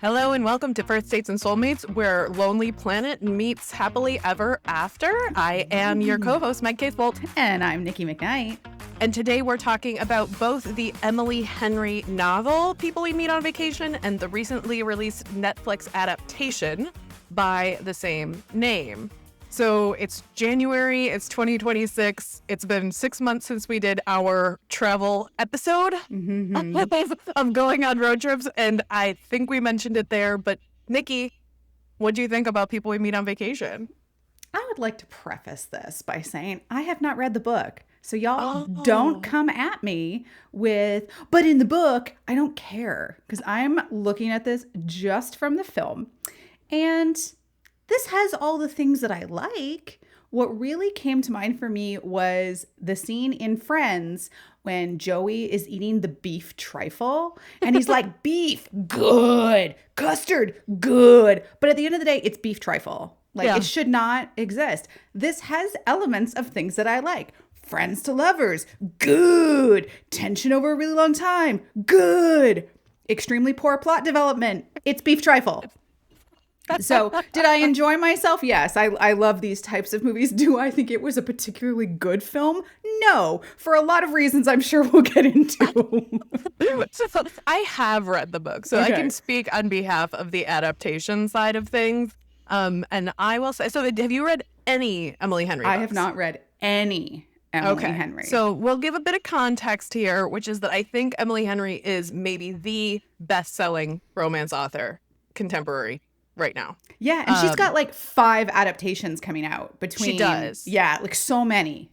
Hello and welcome to First Dates and Soulmates, where Lonely Planet meets happily ever after. I am your co-host, Meg Nikki. And I'm Nikki McKnight. And today we're talking about both the Emily Henry novel, People We Meet on Vacation, and the recently released Netflix adaptation by the same name. So it's January, it's 2026. It's been 6 months since we did our travel episode of going on road trips. And I think we mentioned it there. But Nikki, what do you think about People We Meet on Vacation? I would like to preface this by saying I have not read the book. So y'all don't come at me with, but in the book, I don't care. Because I'm looking at this just from the film. And this has all the things that I like. What really came to mind for me was the scene in Friends when Joey is eating the beef trifle. And he's like, beef, good. Custard, good. But at the end of the day, it's beef trifle. It should not exist. This has elements of things that I like. Friends to lovers, good. Tension over a really long time, good. Extremely poor plot development, it's beef trifle. So did I enjoy myself? Yes, I love these types of movies. Do I think it was a particularly good film? No, for a lot of reasons I'm sure we'll get into. I have read the book, so okay. I can speak on behalf of the adaptation side of things. And I will say, so have you read any Emily Henry books? I have not read any Emily Henry. So we'll give a bit of context here, which is that I think Emily Henry is maybe the best-selling romance author contemporary right now. Yeah, and she's got like 5 adaptations coming out between. She does. Yeah, like so many.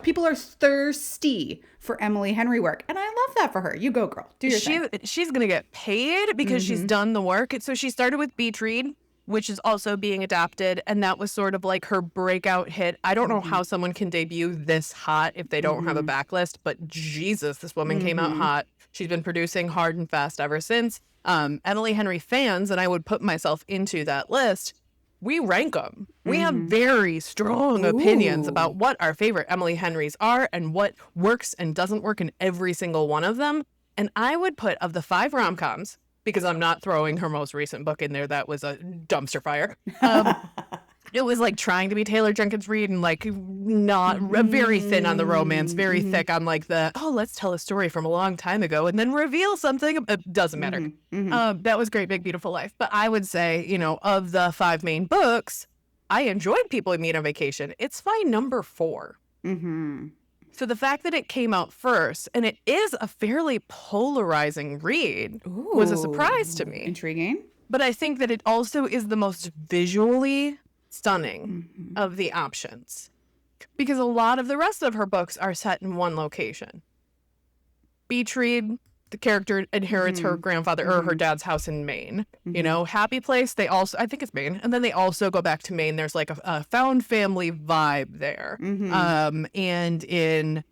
People are thirsty for Emily Henry work, and I love that for her. You go, girl. Do your thing. She's going to get paid because she's done the work. So she started with Beach Read, which is also being adapted, and that was sort of like her breakout hit. I don't know how someone can debut this hot if they don't have a backlist, but Jesus, this woman came out hot. She's been producing hard and fast ever since. Emily Henry fans, and I would put myself into that list, we rank them. We have very strong opinions about what our favorite Emily Henrys are and what works and doesn't work in every single one of them. And I would put, of the 5 romcoms, because I'm not throwing her most recent book in there, that was a dumpster fire. It was like trying to be Taylor Jenkins Reid and like not very thin on the romance, very thick on like let's tell a story from a long time ago and then reveal something. It doesn't matter. That was Great Big Beautiful Life. But I would say, of the 5 main books, I enjoyed People We Meet on Vacation. It's my number 4. So the fact that it came out first, and it is a fairly polarizing read, was a surprise to me. Intriguing. But I think that it also is the most visually stunning of the options, because a lot of the rest of her books are set in one location. Beach Read, the character inherits her grandfather or her dad's house in Maine. Happy Place, they also, I think it's Maine, and then they also go back to Maine. There's like a found family vibe there. And in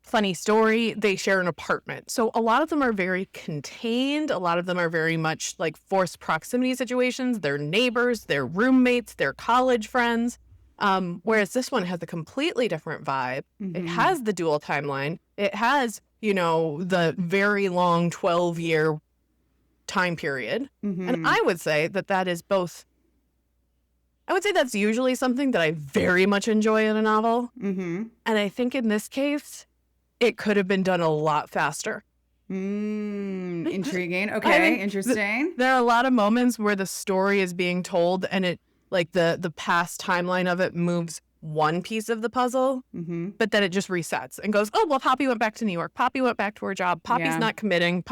Funny Story, they share an apartment. So a lot of them are very contained. A lot of them are very much like forced proximity situations. They're neighbors, they're roommates, they're college friends. Whereas this one has a completely different vibe. It has the dual timeline. It has, the very long 12-year time period. And I would say that is both. I would say that's usually something that I very much enjoy in a novel. And I think in this case, it could have been done a lot faster. Intriguing. Okay, interesting. There are a lot of moments where the story is being told and it, like the past timeline of it moves one piece of the puzzle, but then it just resets and goes, oh, well, Poppy went back to New York. Poppy went back to her job. Poppy's not committing.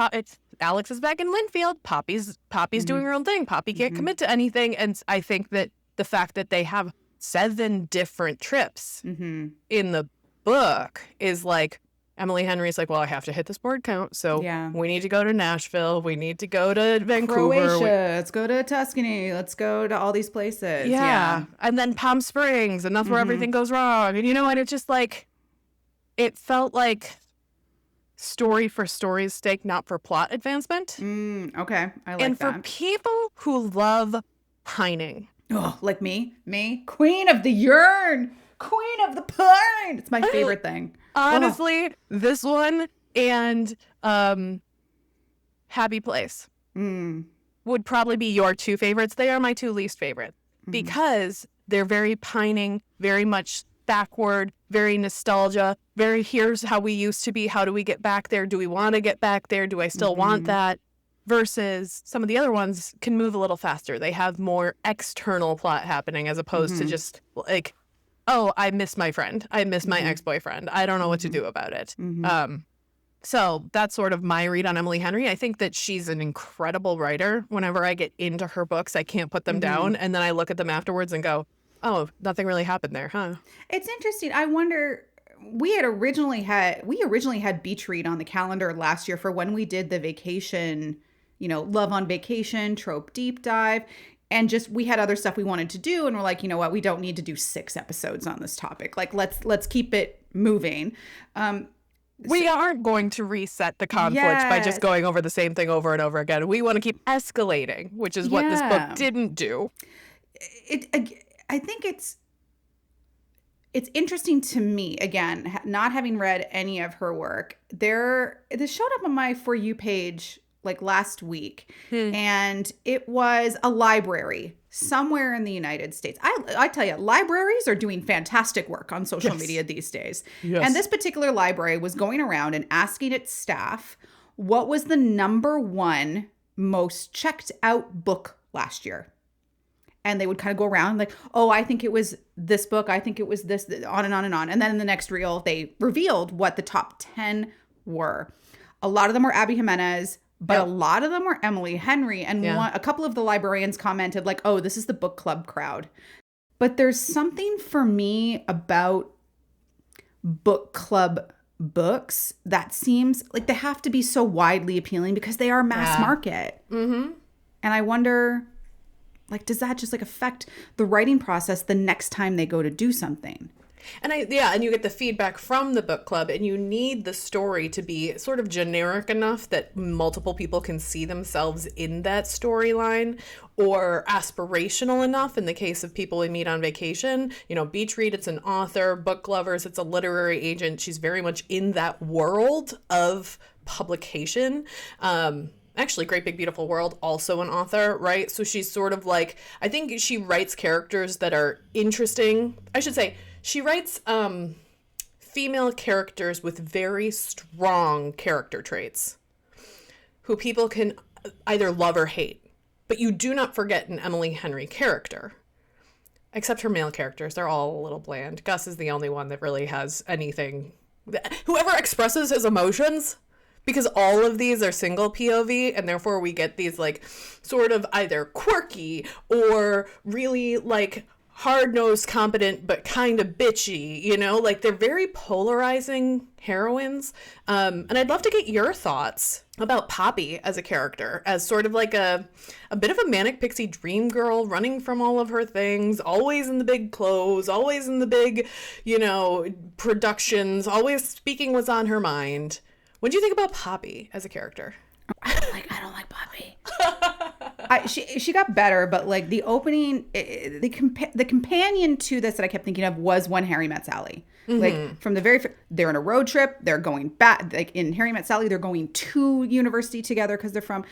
Alex is back in Linfield. Poppy's doing her own thing. Poppy can't commit to anything. And I think that the fact that they have 7 different trips in the book is like, Emily Henry's like, well, I have to hit this word count. So we need to go to Nashville. We need to go to Vancouver. Croatia. Let's go to Tuscany. Let's go to all these places. Yeah. And then Palm Springs. And that's where everything goes wrong. And and it's just like, it felt like story for story's sake, not for plot advancement. Okay. I like that. And for people who love pining. Oh, like me, queen of the yearn. Queen of the Pine. It's my favorite thing. Honestly, this one and Happy Place. would probably be your two favorites. They are my two least favorite because they're very pining, very much backward, very nostalgia, very here's how we used to be. How do we get back there? Do we want to get back there? Do I still want that? Versus some of the other ones can move a little faster. They have more external plot happening as opposed to just like, oh, I miss my friend. I miss my ex-boyfriend. I don't know what to do about it. So that's sort of my read on Emily Henry. I think that she's an incredible writer. Whenever I get into her books, I can't put them down. And then I look at them afterwards and go, oh, nothing really happened there, huh? It's interesting. I wonder, we originally had Beach Read on the calendar last year for when we did the vacation, Love on Vacation, trope deep dive. And just, we had other stuff we wanted to do. And we're like, you know what? We don't need to do 6 episodes on this topic. Like, let's keep it moving. We aren't going to reset the conflict by just going over the same thing over and over again. We want to keep escalating, which is what this book didn't do. I think it's interesting to me, again, not having read any of her work. This showed up on my For You page like last week, and it was a library somewhere in the United States. I tell you, libraries are doing fantastic work on social media these days. Yes. And this particular library was going around and asking its staff what was the number 1 most checked out book last year. And they would kind of go around like, oh, I think it was this book. I think it was this, on and on and on. And then in the next reel, they revealed what the top 10 were. A lot of them were Abby Jimenez, but a lot of them were Emily Henry. And a couple of the librarians commented like, oh, this is the book club crowd. But there's something for me about book club books that seems like they have to be so widely appealing because they are mass market. And I wonder, like, does that just like affect the writing process the next time they go to do something? And and you get the feedback from the book club, and you need the story to be sort of generic enough that multiple people can see themselves in that storyline, or aspirational enough in the case of people we meet on vacation. Beach Read, it's an author. Book Lovers, it's a literary agent. She's very much in that world of publication. Actually, Great Big Beautiful World, also an author, right? So she's sort of like, I think she writes characters that are interesting. I should say, she writes female characters with very strong character traits who people can either love or hate. But you do not forget an Emily Henry character. Except her male characters. They're all a little bland. Gus is the only one that really has anything. Whoever expresses his emotions, because all of these are single POV, and therefore we get these like sort of either quirky or really like hard-nosed, competent, but kind of bitchy, like they're very polarizing heroines. And I'd love to get your thoughts about Poppy as a character, as sort of like a bit of a manic pixie dream girl running from all of her things, always in the big clothes, always in the big, productions, always speaking what's on her mind. What do you think about Poppy as a character? I don't like Poppy. She got better, but like the opening, the companion to this that I kept thinking of was When Harry Met Sally. Like from the they're on a road trip, they're going back, like in Harry Met Sally, they're going to university together because they're from,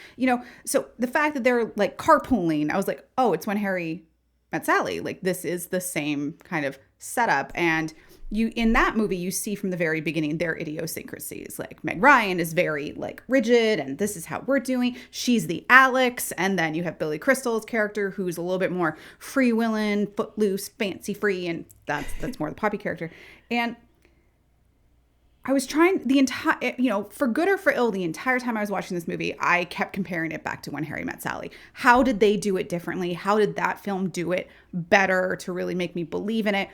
so the fact that they're like carpooling, I was like, oh, it's When Harry Met Sally. Like this is the same kind of setup. And in that movie, you see from the very beginning their idiosyncrasies. Like Meg Ryan is very like rigid, and this is how we're doing. She's the Alex, and then you have Billy Crystal's character, who's a little bit more free-willing, footloose, fancy-free, and that's more the Poppy character. And I was trying the entire, for good or for ill, the entire time I was watching this movie, I kept comparing it back to When Harry Met Sally. How did they do it differently? How did that film do it better to really make me believe in it?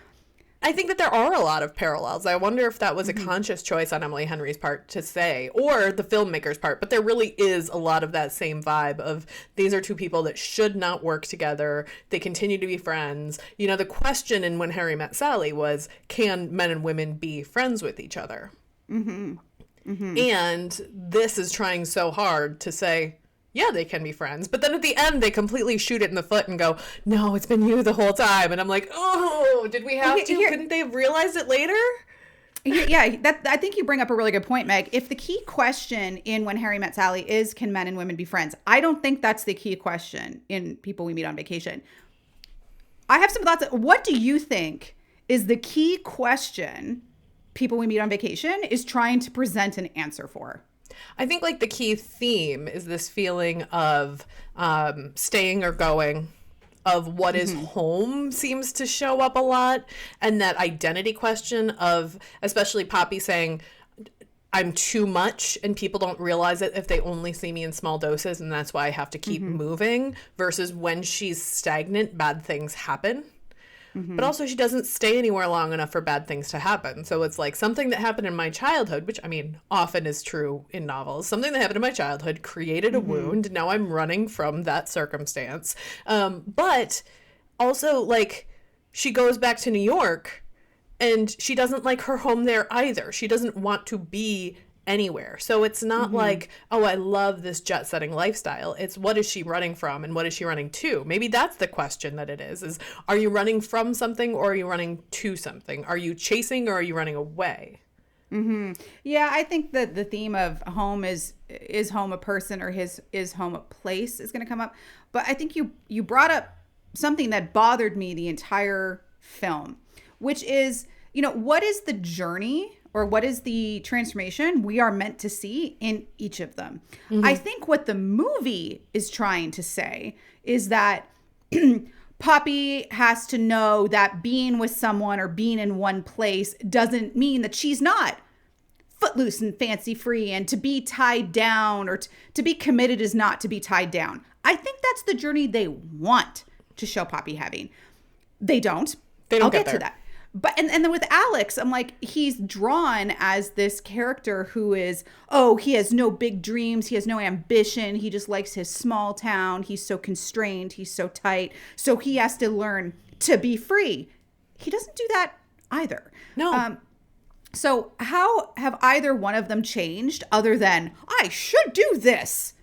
I think that there are a lot of parallels. I wonder if that was a conscious choice on Emily Henry's part to say, or the filmmaker's part, but there really is a lot of that same vibe of these are two people that should not work together. They continue to be friends. The question in When Harry Met Sally was, can men and women be friends with each other? And this is trying so hard to say, yeah, they can be friends. But then at the end, they completely shoot it in the foot and go, no, it's been you the whole time. And I'm like, oh, did we have to? Couldn't they have realized it later? Yeah, that I think you bring up a really good point, Meg. If the key question in When Harry Met Sally is can men and women be friends, I don't think that's the key question in People We Meet on Vacation. I have some thoughts. What do you think is the key question People We Meet on Vacation is trying to present an answer for? I think like the key theme is this feeling of staying or going, of what is home seems to show up a lot. And that identity question of especially Poppy saying, I'm too much and people don't realize it if they only see me in small doses. And that's why I have to keep moving, versus when she's stagnant, bad things happen. But also she doesn't stay anywhere long enough for bad things to happen. So it's like something that happened in my childhood, which I mean, often is true in novels. Something that happened in my childhood created a wound. Now I'm running from that circumstance. But also like she goes back to New York and she doesn't like her home there either. She doesn't want to be anywhere. So it's not like, oh, I love this jet setting lifestyle. It's what is she running from and what is she running to? Maybe that's the question that it is are you running from something or are you running to something? Are you chasing or are you running away? Yeah, I think that the theme of home is home a person or is home a place is going to come up. But I think you brought up something that bothered me the entire film, which is, what is the journey or what is the transformation we are meant to see in each of them? I think what the movie is trying to say is that Poppy has to know that being with someone or being in one place doesn't mean that she's not footloose and fancy free, and to be tied down or to be committed is not to be tied down. I think that's the journey they want to show Poppy having. They don't. I'll get to that. But and then with Alex, I'm like, he's drawn as this character who is, he has no big dreams. He has no ambition. He just likes his small town. He's so constrained. He's so tight. So he has to learn to be free. He doesn't do that either. No. So how have either one of them changed other than, I should do this?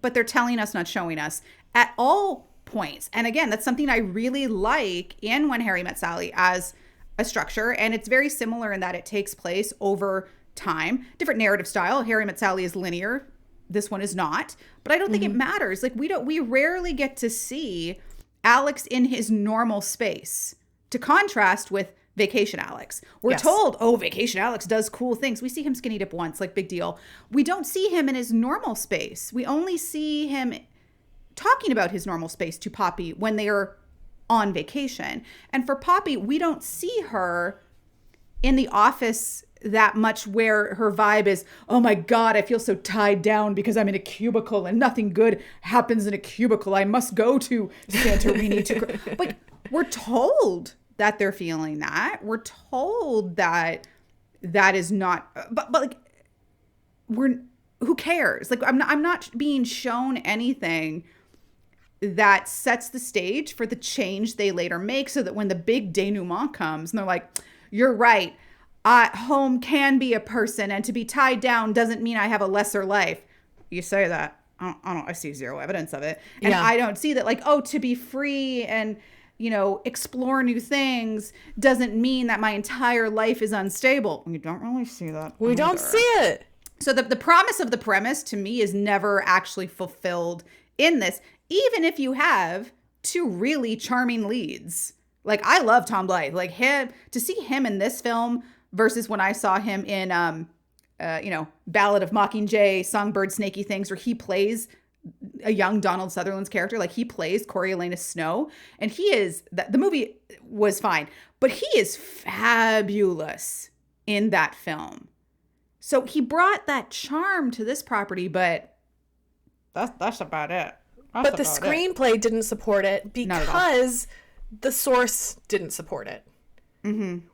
But they're telling us, not showing us at all points. And again, that's something I really like in When Harry Met Sally as a structure. And it's very similar in that it takes place over time. Different narrative style. Harry Met Sally is linear. This one is not. But I don't think it matters. Like we rarely get to see Alex in his normal space, to contrast with Vacation Alex. We're told, Vacation Alex does cool things. We see him skinny dip once, like big deal. We don't see him in his normal space. We only see him talking about his normal space to Poppy when they are on vacation. And for Poppy, we don't see her in the office that much, where her vibe is, oh my God, I feel so tied down because I'm in a cubicle and nothing good happens in a cubicle. I must go to Santorini to... Like, we're told that they're feeling that. We're told that is not... But like, who cares? Like, I'm not being shown anything that sets the stage for the change they later make, so that when the big denouement comes and they're like, you're right, home can be a person, and to be tied down doesn't mean I have a lesser life. You say that. I see zero evidence of it. And I don't see that, like, to be free and, explore new things doesn't mean that my entire life is unstable. We don't really see that. We don't see it. So the promise of the premise to me is never actually fulfilled in this, even if you have two really charming leads. Like, I love Tom Blythe. Like, to see him in this film versus when I saw him in, Ballad of Mockingjay, Songbird, Snaky Things, where he plays a young Donald Sutherland's character. Like, he plays Coriolanus Snow, and the movie was fine, but he is fabulous in that film. So he brought that charm to this property, but that's about it. But the screenplay didn't support it because the source didn't support it.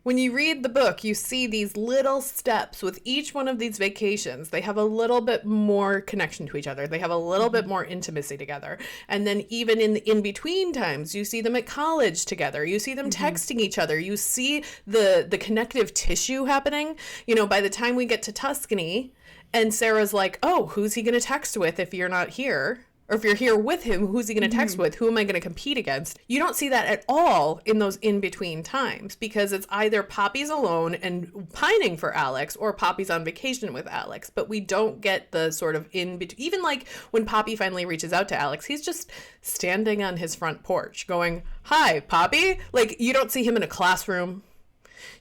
When you read the book, you see these little steps with each one of these vacations. They have a little bit more connection to each other. They have a little bit more intimacy together. And then even in the in-between times, you see them at college together. You see them texting each other. You see the connective tissue happening. By the time we get to Tuscany and Sarah's like, oh, who's he going to text with if you're not here? Or if you're here with him, who's he going to text with? Who am I going to compete against? You don't see that at all in those in-between times, because it's either Poppy's alone and pining for Alex, or Poppy's on vacation with Alex. But we don't get the sort of in-between. Even like when Poppy finally reaches out to Alex, he's just standing on his front porch going, "Hi, Poppy." Like, you don't see him in a classroom.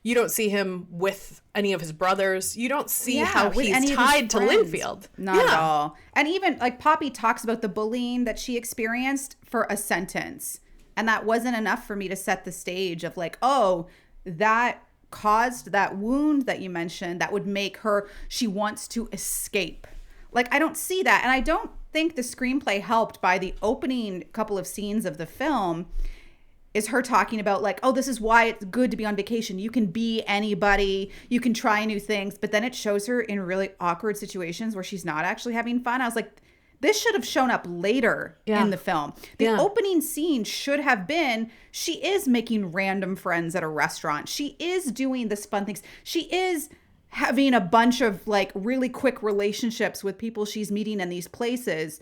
You don't see him with any of his brothers. You don't see how he's tied to Linfield. Not at all. And even like Poppy talks about the bullying that she experienced for a sentence. And that wasn't enough for me to set the stage of like, oh, that caused that wound that you mentioned that would make her, she wants to escape. Like, I don't see that. And I don't think the screenplay helped by the opening couple of scenes of the film is her talking about like, oh, this is why it's good to be on vacation. You can be anybody. You can try new things. But then it shows her in really awkward situations where she's not actually having fun. I was like, this should have shown up later in the film. The opening scene should have been, she is making random friends at a restaurant. She is doing this fun things. She is having a bunch of like really quick relationships with people she's meeting in these places,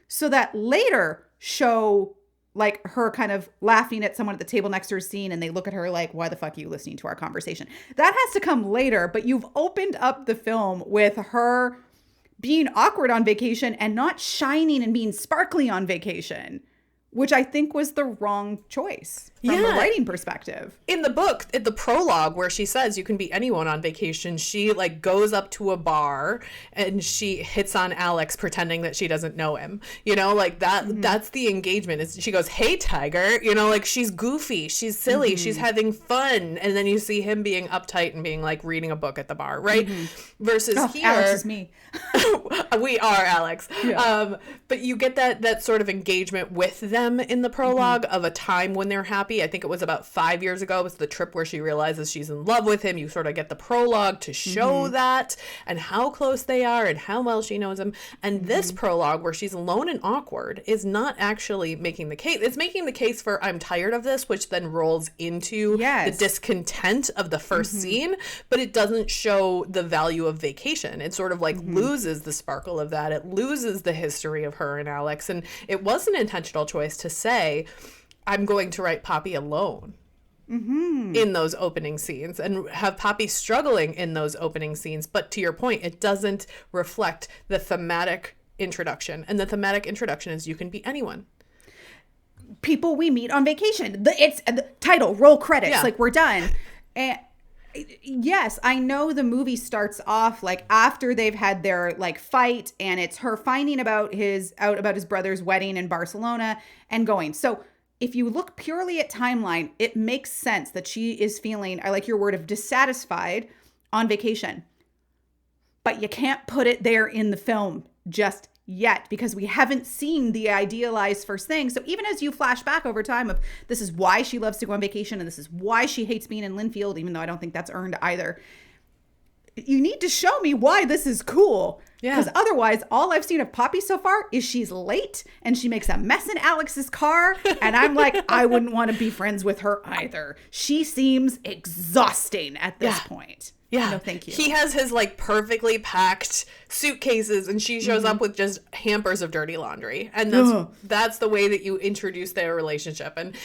so that later show like her kind of laughing at someone at the table next to her scene, and they look at her like, why the fuck are you listening to our conversation? That has to come later, but you've opened up the film with her being awkward on vacation and not shining and being sparkly on vacation, which I think was the wrong choice from a writing perspective. In the book, in the prologue where she says you can be anyone on vacation, she like goes up to a bar and she hits on Alex pretending that she doesn't know him. You know, like that that's the engagement. She goes, "Hey, Tiger." You know, like she's goofy, she's silly, she's having fun. And then you see him being uptight and being like reading a book at the bar, right? Versus here, Alex is me. We are Alex. Yeah. But you get that sort of engagement with them in the prologue of a time when they're happy. I think it was about 5 years ago. It was the trip where she realizes she's in love with him. You sort of get the prologue to show that and how close they are and how well she knows him. And this prologue where she's alone and awkward is not actually making the case. It's making the case for I'm tired of this, which then rolls into the discontent of the first scene, but it doesn't show the value of vacation. It sort of like loses the sparkle of that. It loses the history of her and Alex. And it was an intentional choice to say, I'm going to write Poppy alone in those opening scenes and have Poppy struggling in those opening scenes. But to your point, it doesn't reflect the thematic introduction. And the thematic introduction is you can be anyone. People we meet on vacation. It's the title, roll credits, like we're done. And yes, I know the movie starts off like after they've had their like fight, and it's her finding out about his brother's wedding in Barcelona and going. So if you look purely at timeline, it makes sense that she is feeling, I like your word of dissatisfied on vacation. But you can't put it there in the film just yet because we haven't seen the idealized first thing. So even as you flash back over time of this is why she loves to go on vacation and this is why she hates being in Linfield, even though I don't think that's earned either. You need to show me why this is cool. Because otherwise, all I've seen of Poppy so far is she's late and she makes a mess in Alex's car. And I'm like, I wouldn't want to be friends with her either. She seems exhausting at this point. Yeah. No, thank you. He has his like perfectly packed suitcases and she shows up with just hampers of dirty laundry. And that's the way that you introduce their relationship. And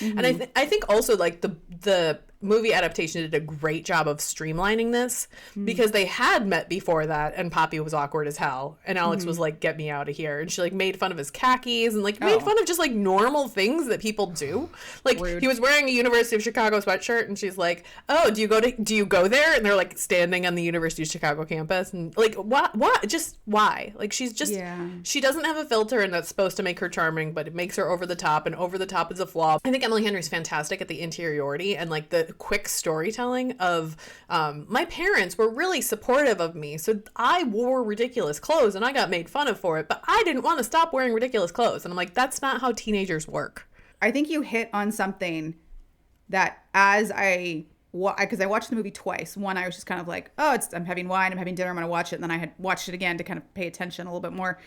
I think also like the movie adaptation did a great job of streamlining this because they had met before that and Poppy was awkward as hell and Alex was like, get me out of here, and she like made fun of his khakis and like made fun of just like normal things that people do. Like rude. He was wearing a University of Chicago sweatshirt and she's like, oh, do you go there? And they're like standing on the University of Chicago campus and like what just why? Like she's just she doesn't have a filter and that's supposed to make her charming, but it makes her over the top, and over the top is a flaw. I think Emily Henry's fantastic at the interiority and like the quick storytelling of my parents were really supportive of me, so I wore ridiculous clothes and I got made fun of for it, but I didn't want to stop wearing ridiculous clothes. And I'm like, that's not how teenagers work. I think you hit on something that as because I watched the movie twice. One, I was just kind of like, oh, I'm having wine, I'm having dinner, I'm going to watch it. And then I had watched it again to kind of pay attention a little bit more.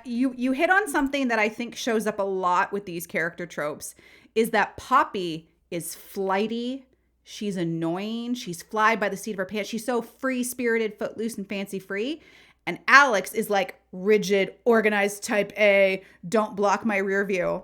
You hit on something that I think shows up a lot with these character tropes is that Poppy is flighty. She's annoying. She's fly by the seat of her pants. She's so free-spirited, footloose, and fancy-free. And Alex is like rigid, organized type A, don't block my rear view.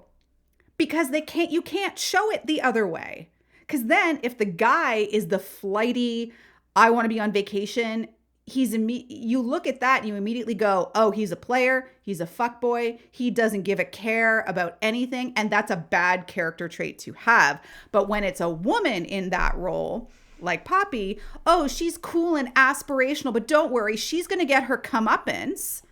Because you can't show it the other way. Because then if the guy is the flighty, I want to be on vacation, you look at that and you immediately go, oh, he's a player, he's a fuckboy, he doesn't give a care about anything, and that's a bad character trait to have. But when it's a woman in that role, like Poppy, oh, she's cool and aspirational, but don't worry, she's going to get her comeuppance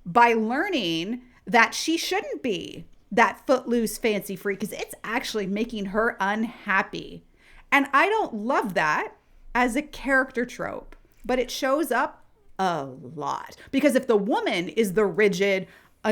by learning that she shouldn't be that footloose fancy freak, because it's actually making her unhappy. And I don't love that as a character trope, but it shows up a lot. Because if the woman is the rigid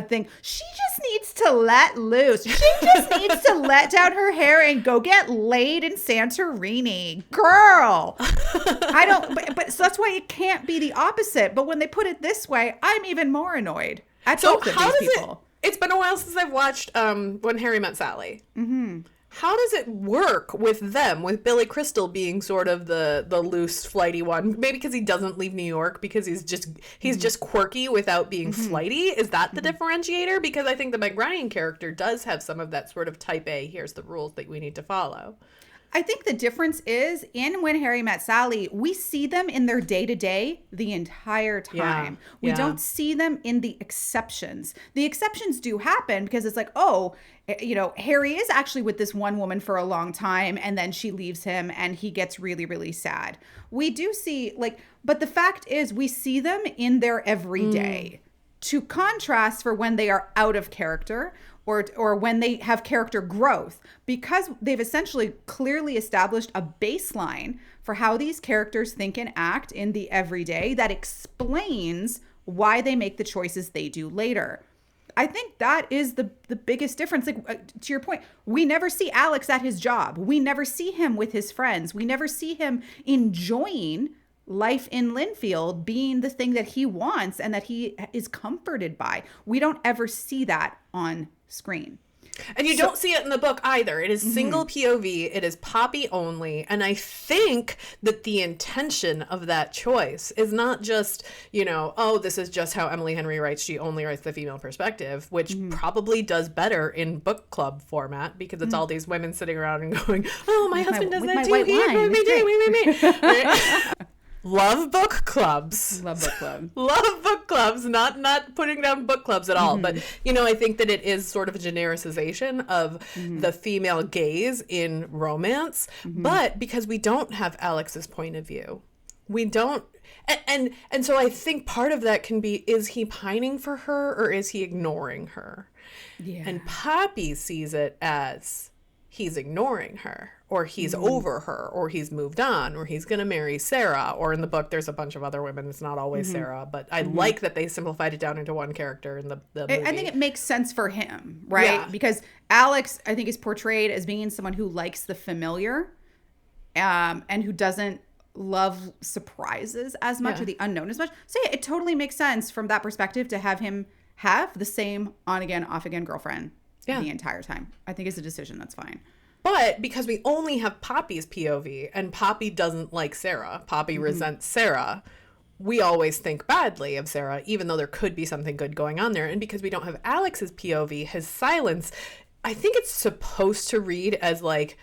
thing, she just needs to let loose. She just needs to let down her hair and go get laid in Santorini. Girl. So that's why it can't be the opposite. But when they put it this way, I'm even more annoyed at both of these people. It's been a while since I've watched When Harry Met Sally. Mm-hmm. How does it work with them, with Billy Crystal being sort of the loose, flighty one? Maybe because he doesn't leave New York because he's just quirky without being flighty. Is that the differentiator? Because I think the Meg Ryan character does have some of that sort of type A, here's the rules that we need to follow. I think the difference is in When Harry Met Sally, we see them in their day-to-day the entire time. We don't see them in the exceptions. The exceptions do happen because it's like, oh, Harry is actually with this one woman for a long time and then she leaves him and he gets really, really sad. We do see but the fact is we see them in their everyday to contrast for when they are out of character or when they have character growth, because they've essentially clearly established a baseline for how these characters think and act in the everyday that explains why they make the choices they do later. I think that is the biggest difference. To your point, we never see Alex at his job. We never see him with his friends. We never see him enjoying life in Linfield being the thing that he wants and that he is comforted by. We don't ever see that on screen. And you don't see it in the book either. It is single POV. It is Poppy only. And I think that the intention of that choice is not just, oh, this is just how Emily Henry writes. She only writes the female perspective, which probably does better in book club format because it's all these women sitting around and going, oh, my husband does that too. Me. Love book clubs. Love book club. Love book clubs. Not putting down book clubs at all. But, I think that it is sort of a genericization of the female gaze in romance. But because we don't have Alex's point of view, we don't. And so I think part of that can be, is he pining for her or is he ignoring her? Yeah. And Poppy sees it as he's ignoring her, or he's over her, or he's moved on, or he's going to marry Sarah, or in the book there's a bunch of other women. It's not always Sarah, but I like that they simplified it down into one character in the movie. I think it makes sense for him, right? Yeah. Because Alex, I think, is portrayed as being someone who likes the familiar and who doesn't love surprises as much or the unknown as much. So yeah, it totally makes sense from that perspective to have him have the same on-again, off-again girlfriend the entire time. I think it's a decision that's fine. But because we only have Poppy's POV and Poppy doesn't like Sarah, Poppy resents Sarah, we always think badly of Sarah, even though there could be something good going on there. And because we don't have Alex's POV, his silence, I think it's supposed to read as like,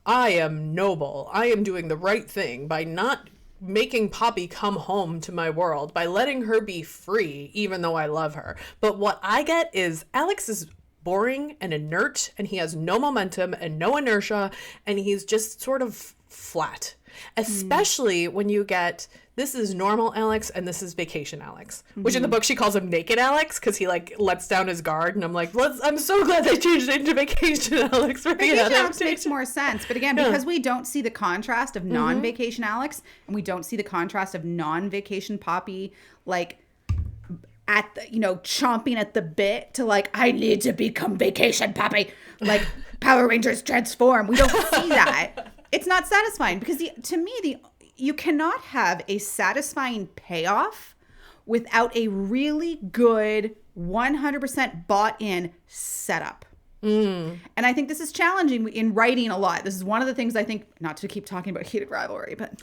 I am noble. I am doing the right thing by not making Poppy come home to my world, by letting her be free, even though I love her. But what I get is Alex is boring and inert, and he has no momentum and no inertia, and he's just sort of flat. Especially when you get, this is normal Alex and this is vacation Alex, which in the book she calls him naked Alex because he lets down his guard, and I'm like, I'm so glad they changed it into vacation Alex. Vacation Alex makes more sense, but again, because we don't see the contrast of non-vacation Alex, and we don't see the contrast of non-vacation Poppy, at the, chomping at the bit to I need to become vacation Poppy, Power Rangers transform. We don't see that. It's not satisfying because to me, you cannot have a satisfying payoff without a really good 100% bought in setup. And I think this is challenging in writing a lot. This is one of the things I think, not to keep talking about Heated Rivalry, but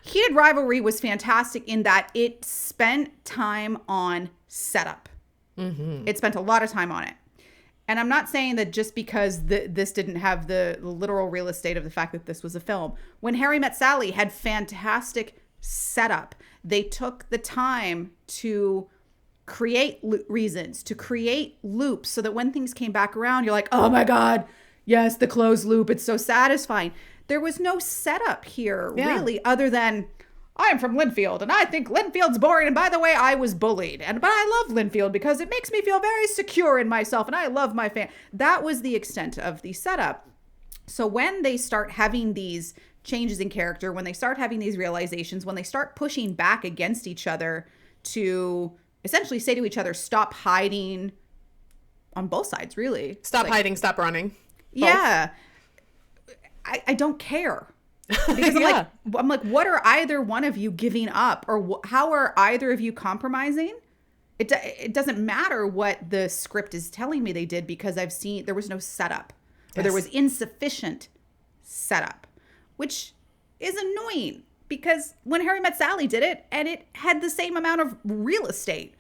Heated Rivalry was fantastic in that it spent time on setup. It spent a lot of time on it. And I'm not saying that just because this didn't have the literal real estate of the fact that this was a film. When Harry Met Sally had fantastic setup. They took the time to create reasons, to create loops so that when things came back around, you're like, oh my God, yes, the closed loop. It's so satisfying. There was no setup here really other than I'm from Linfield and I think Linfield's boring. And by the way, I was bullied. But I love Linfield because it makes me feel very secure in myself and I love my family. That was the extent of the setup. So when they start having these changes in character, when they start having these realizations, when they start pushing back against each other to essentially say to each other, stop hiding on both sides, really. Stop hiding, stop running. Both. Yeah. I don't care. Because I'm like, what are either one of you giving up? Or how are either of you compromising? It doesn't matter what the script is telling me they did because I've seen there was no setup. Or there was insufficient setup, which is annoying because when Harry Met Sally did it, and it had the same amount of real estate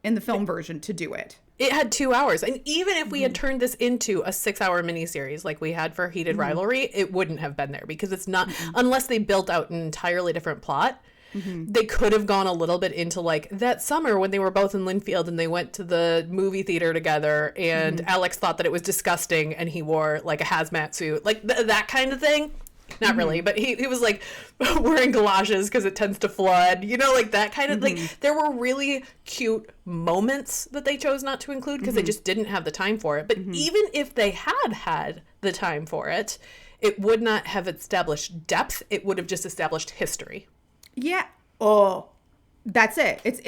in the film version to do it. It had 2 hours. And even if we had turned this into a 6-hour miniseries like we had for Heated Rivalry, it wouldn't have been there because it's not, unless they built out an entirely different plot. They could have gone a little bit into like that summer when they were both in Linfield and they went to the movie theater together and Alex thought that it was disgusting and he wore like a hazmat suit, like that kind of thing. Not really, but he was like wearing galoshes because it tends to flood, you know, like that kind of like there were really cute moments that they chose not to include because they just didn't have the time for it. But even if they had the time for it, it would not have established depth. It would have just established history. Yeah. Oh, that's it. It's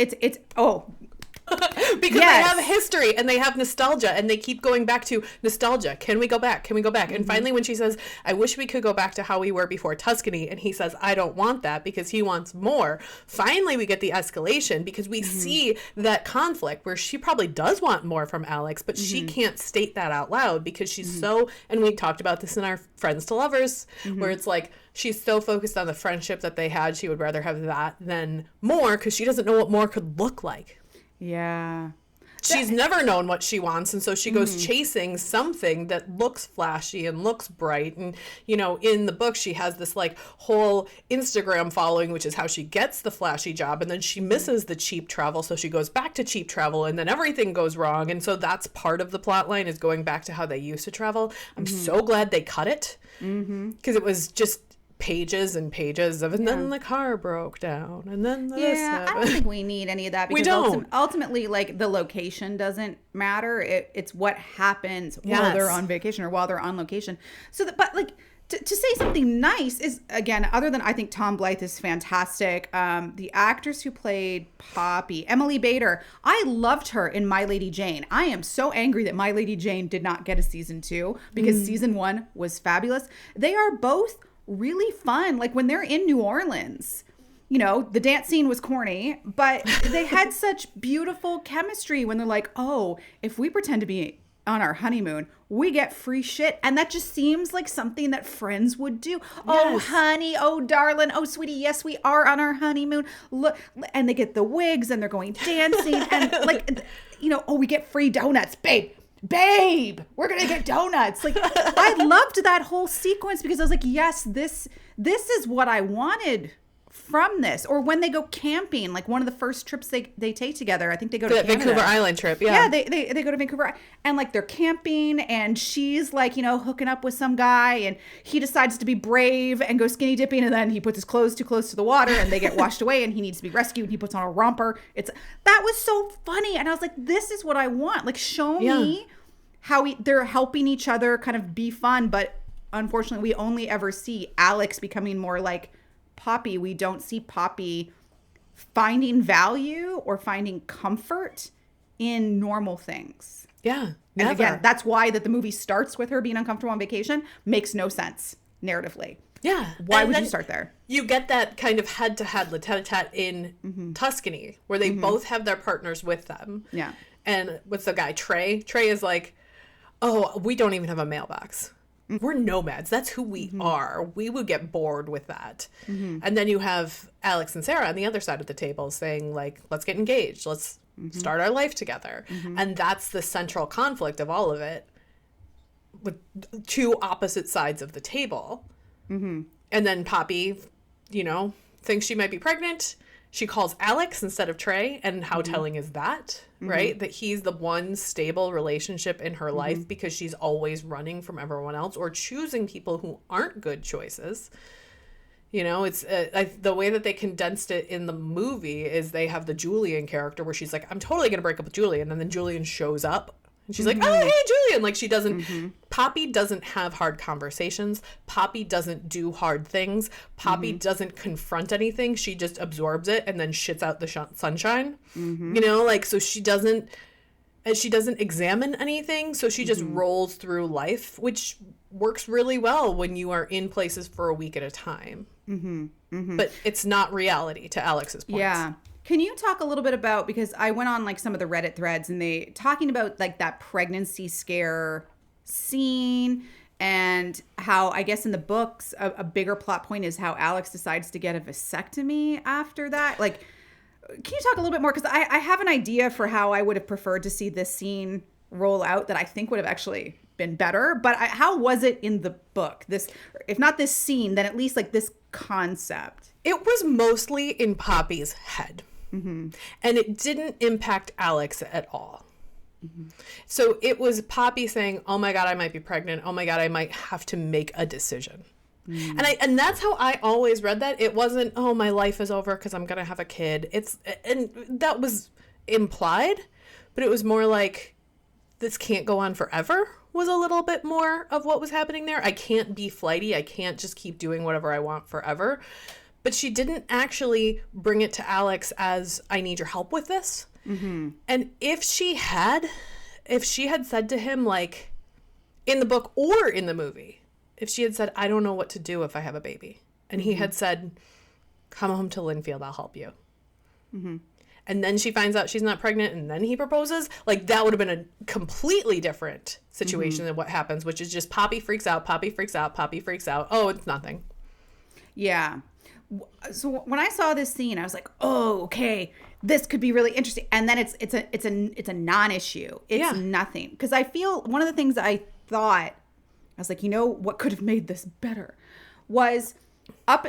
because they have history and they have nostalgia and they keep going back to nostalgia. Can we go back? Can we go back? And finally, when she says, I wish we could go back to how we were before Tuscany. And he says, I don't want that because he wants more. Finally, we get the escalation because we see that conflict where she probably does want more from Alex, but she can't state that out loud because she's so, and we talked about this in our Friends to Lovers, where it's like, she's so focused on the friendship that they had. She would rather have that than more because she doesn't know what more could look like. Yeah. She's never known what she wants, and so she goes chasing something that looks flashy and looks bright. And, you know, in the book, she has this, like, whole Instagram following, which is how she gets the flashy job, and then she misses the cheap travel, so she goes back to cheap travel, and then everything goes wrong. And so that's part of the plot line, is going back to how they used to travel. I'm so glad they cut it, because it was just pages and pages of, and then the car broke down, and then this. I don't think we need any of that because we don't. Ultimately, like, the location doesn't matter. It's what happens while they're on vacation or while they're on location. So, but like to say something nice is, again, other than I think Tom Blythe is fantastic. The actress who played Poppy, Emily Bader, I loved her in My Lady Jane. I am so angry that My Lady Jane did not get a season 2 because season 1 was fabulous. They are both really fun. Like when they're in New Orleans, you know, the dance scene was corny, but they had such beautiful chemistry when they're like, oh, if we pretend to be on our honeymoon, we get free shit. And that just seems like something that friends would do. Yes. Oh, honey. Oh, darling. Oh, sweetie. Yes, we are on our honeymoon. Look, and they get the wigs and they're going dancing and like, you know, oh, we get free donuts, babe, we're gonna get donuts. Like, I loved that whole sequence because I was like, yes, this is what I wanted from this. Or when they go camping, like one of the first trips they take together, I think they go to Canada. Vancouver Island trip. Yeah, they go to Vancouver, and like they're camping, and she's like, you know, hooking up with some guy, and he decides to be brave and go skinny dipping, and then he puts his clothes too close to the water and they get washed away and he needs to be rescued and he puts on a romper. That was so funny, and I was like, this is what I want. Like, show me how they're helping each other kind of be fun. But unfortunately, we only ever see Alex becoming more like Poppy. We don't see Poppy finding value or finding comfort in normal things. Yeah, never. And again, that's why that the movie starts with her being uncomfortable on vacation. Makes no sense narratively. Yeah. Why would you start there? You get that kind of head-to-head, tete-a-tete in Tuscany, where they both have their partners with them. Yeah. And what's the guy? Trey? Trey is like, Oh, we don't even have a mailbox. We're nomads. That's who we are. We would get bored with that. And then you have Alex and Sarah on the other side of the table saying, like, let's get engaged. Let's start our life together. And that's the central conflict of all of it, with two opposite sides of the table. And then Poppy, you know, thinks she might be pregnant. She calls Alex instead of Trey. And how telling is that, right? That he's the one stable relationship in her life because she's always running from everyone else or choosing people who aren't good choices. You know, it's the way that they condensed it in the movie is they have the Julian character where she's like, I'm totally going to break up with Julian. And then Julian shows up. And she's like, oh, hey, Julian. Like, she doesn't, Poppy doesn't have hard conversations. Poppy doesn't do hard things. Poppy doesn't confront anything. She just absorbs it and then shits out the sunshine. You know, like, so she doesn't examine anything. So she just rolls through life, which works really well when you are in places for a week at a time. But it's not reality, to Alex's point. Yeah. Can you talk a little bit about, because I went on like some of the Reddit threads and they talking about like that pregnancy scare scene and how I guess in the books a bigger plot point is how Alex decides to get a vasectomy after that. Like, can you talk a little bit more? Because I have an idea for how I would have preferred to see this scene roll out that I think would have actually been better. But how was it in the book? This, if not this scene, then at least like this concept. It was mostly in Poppy's head. And it didn't impact Alex at all. So it was Poppy saying, oh my God, I might be pregnant. Oh my God, I might have to make a decision. And that's how I always read that. It wasn't, oh, my life is over because I'm going to have a kid. And that was implied, but it was more like, this can't go on forever was a little bit more of what was happening there. I can't be flighty. I can't just keep doing whatever I want forever. But she didn't actually bring it to Alex as, I need your help with this. And if she had said to him, like in the book or in the movie, if she had said, I don't know what to do if I have a baby. And he had said, come home to Linfield, I'll help you. And then she finds out she's not pregnant and then he proposes. Like, that would have been a completely different situation than what happens, which is just Poppy freaks out, Poppy freaks out, Poppy freaks out. Oh, it's nothing. Yeah. So when I saw this scene, I was like, "Oh, okay, this could be really interesting." And then it's a non-issue. It's nothing, because I feel one of the things I thought, I was like, you know, what could have made this better was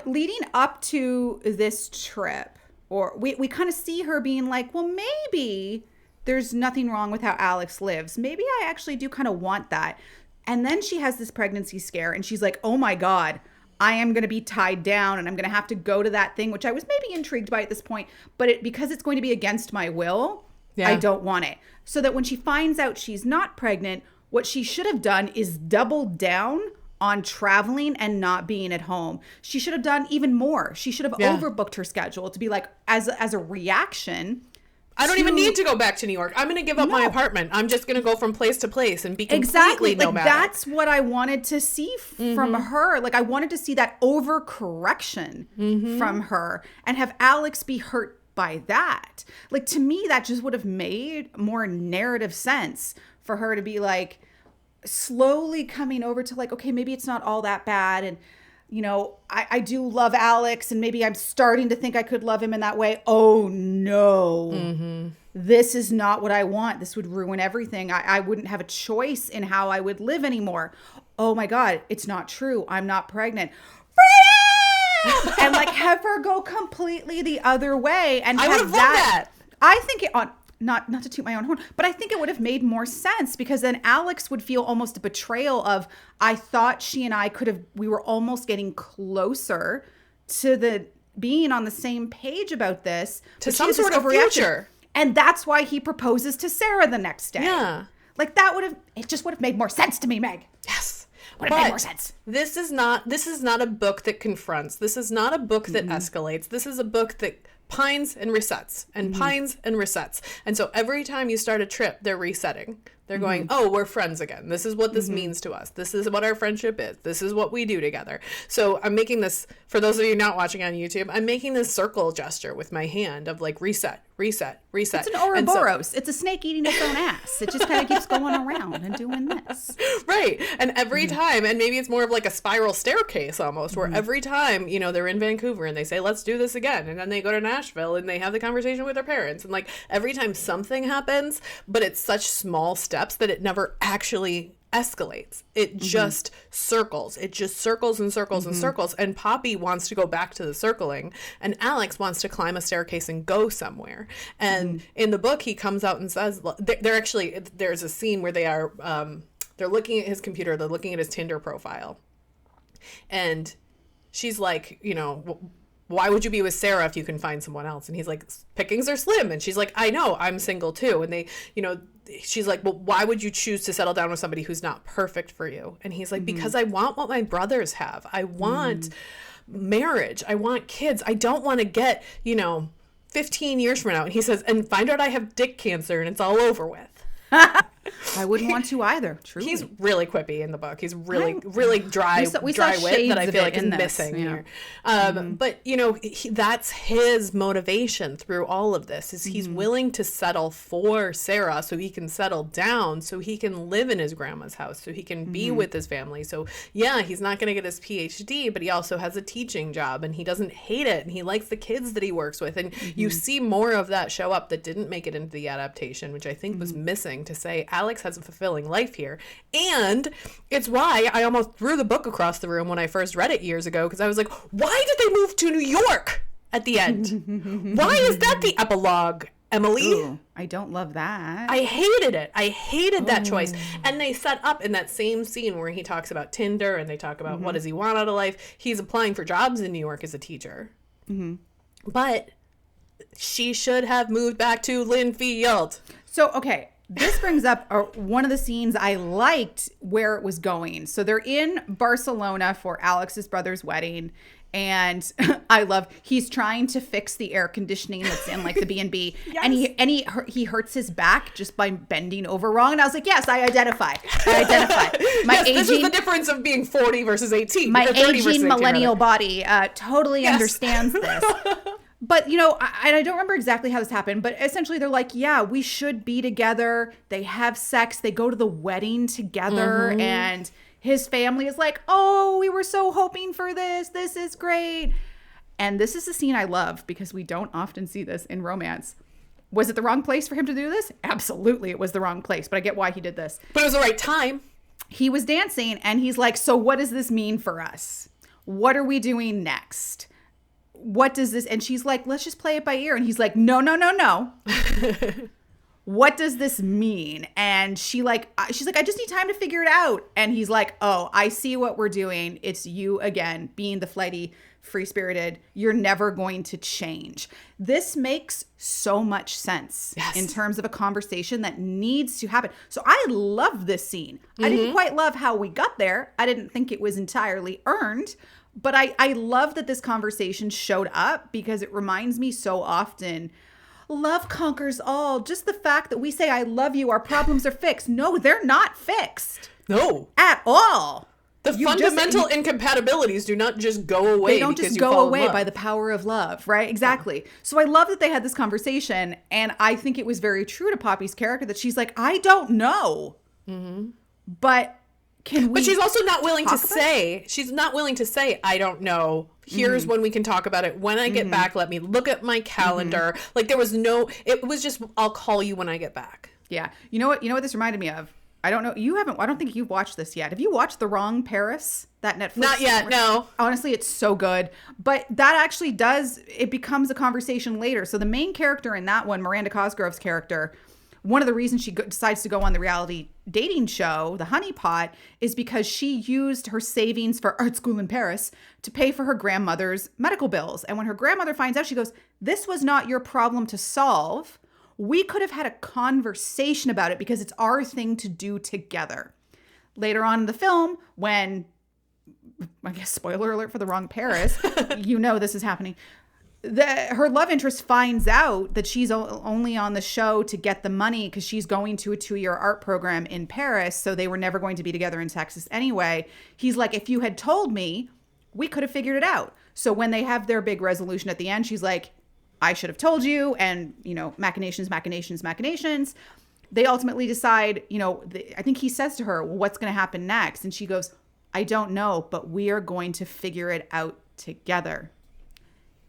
leading up to this trip, or we kind of see her being like, well, maybe there's nothing wrong with how Alex lives. Maybe I actually do kind of want that. And then she has this pregnancy scare, and she's like, oh my God, I am going to be tied down and I'm going to have to go to that thing, which I was maybe intrigued by at this point, but because it's going to be against my will, I don't want it. So that when she finds out she's not pregnant, what she should have done is doubled down on traveling and not being at home. She should have done even more. She should have overbooked her schedule to be like, as a reaction, I don't even need to go back to New York. I'm going to give up my apartment. I'm just going to go from place to place and be completely nomadic. That's what I wanted to see from her. Like, I wanted to see that overcorrection from her and have Alex be hurt by that. Like, to me, that just would have made more narrative sense for her to be like slowly coming over to like, okay, maybe it's not all that bad. And, you know, I do love Alex and maybe I'm starting to think I could love him in that way. Oh no, this is not what I want. This would ruin everything. I wouldn't have a choice in how I would live anymore. Oh my God, it's not true. I'm not pregnant. Freedom! And like have her go completely the other way. And I would have loved that. I think it on. Not to toot my own horn, but I think it would have made more sense because then Alex would feel almost a betrayal of, I thought she and I we were almost getting closer to being on the same page about this. To some sort of future. And that's why he proposes to Sarah the next day. Yeah. Like it just would have made more sense to me, Meg. Yes. Would have made more sense. This is not a book that confronts. This is not a book that escalates. This is a book that pines and resets and pines and resets. And so every time you start a trip, they're resetting. They're going, oh, we're friends again. This is what this means to us. This is what our friendship is. This is what we do together. So I'm making this, for those of you not watching on YouTube, I'm making this circle gesture with my hand of like reset, reset, reset. It's an Ouroboros. It's a snake eating its own ass. It just kind of keeps going around and doing this. Right. And every time, and maybe it's more of like a spiral staircase almost, where every time, you know, they're in Vancouver and they say, let's do this again. And then they go to Nashville and they have the conversation with their parents. And like every time something happens, but it's such small steps that it never actually escalates. It just circles. It just circles and circles and circles. And Poppy wants to go back to the circling, and Alex wants to climb a staircase and go somewhere. And in the book, he comes out and says, they're actually, there's a scene where they are, they're looking at his computer, they're looking at his Tinder profile. And she's like, you know, why would you be with Sarah if you can find someone else? And he's like, pickings are slim. And she's like, I know, I'm single too. And they, you know, she's like, well, why would you choose to settle down with somebody who's not perfect for you? And he's like, because I want what my brothers have. I want marriage. I want kids. I don't want to get, you know, 15 years from now. And he says, and find out I have dick cancer and it's all over with. I wouldn't want to either. Truly. He's really quippy in the book. He's really dry, dry wit that I feel like is missing here. But you know, that's his motivation through all of this is he's willing to settle for Sarah so he can settle down, so he can live in his grandma's house, so he can be with his family. So yeah, he's not going to get his PhD, but he also has a teaching job and he doesn't hate it and he likes the kids that he works with. And you see more of that show up that didn't make it into the adaptation, which I think was missing, to say Alex has a fulfilling life here. And it's why I almost threw the book across the room when I first read it years ago, because I was like, why did they move to New York at the end? Why is that the epilogue, Emily? Ooh, I don't love that. I hated it. I hated that choice. And they set up in that same scene where he talks about Tinder and they talk about what does he want out of life. He's applying for jobs in New York as a teacher. But she should have moved back to Linfield. So, okay. This brings up one of the scenes I liked where it was going. So they're in Barcelona for Alex's brother's wedding. And I love, he's trying to fix the air conditioning that's in like the B&B. Yes. And he hurts his back just by bending over wrong. And I was like, yes, I identify. My aging, this is the difference of being 40 versus 18. My aging millennial body totally understands this. But, you know, I don't remember exactly how this happened, but essentially they're like, yeah, we should be together. They have sex. They go to the wedding together. And his family is like, oh, we were so hoping for this. This is great. And this is the scene I love because we don't often see this in romance. Was it the wrong place for him to do this? Absolutely, it was the wrong place. But I get why he did this. But it was the right time. He was dancing and he's like, so what does this mean for us? What are we doing next? What does this? And she's like, let's just play it by ear. And he's like, no. What does this mean? And she's like, I just need time to figure it out. And he's like, oh, I see what we're doing. It's you again, being the flighty, free-spirited. You're never going to change. This makes so much sense in terms of a conversation that needs to happen. So I love this scene. I didn't quite love how we got there. I didn't think it was entirely earned. But I love that this conversation showed up because it reminds me so often, love conquers all. Just the fact that we say, I love you, our problems are fixed. No, they're not fixed. No. At all. The fundamental incompatibilities do not just go away. They don't just go away by the power of love, right? Exactly. Yeah. So I love that they had this conversation. And I think it was very true to Poppy's character that she's like, I don't know. But... But she's also not willing to say, I don't know. Here's when we can talk about it. When I get back, let me look at my calendar. Like it was just, I'll call you when I get back. Yeah. You know what this reminded me of? I don't know. I don't think you've watched this yet. Have you watched The Wrong Paris? That Netflix? Not yet, no. Honestly, it's so good. But that actually it becomes a conversation later. So the main character in that one, Miranda Cosgrove's character, one of the reasons she decides to go on the reality dating show, The Honey Pot, is because she used her savings for art school in Paris to pay for her grandmother's medical bills. And when her grandmother finds out, she goes, this was not your problem to solve. We could have had a conversation about it because it's our thing to do together. Later on in the film, when, I guess, spoiler alert for The Wrong Paris, you know this is happening. her love interest finds out that she's only on the show to get the money because she's going to a 2-year art program in Paris. So they were never going to be together in Texas anyway. He's like, if you had told me, we could have figured it out. So when they have their big resolution at the end, she's like, I should have told you. And, machinations. They ultimately decide, I think he says to her, well, what's going to happen next? And she goes, I don't know, but we are going to figure it out together.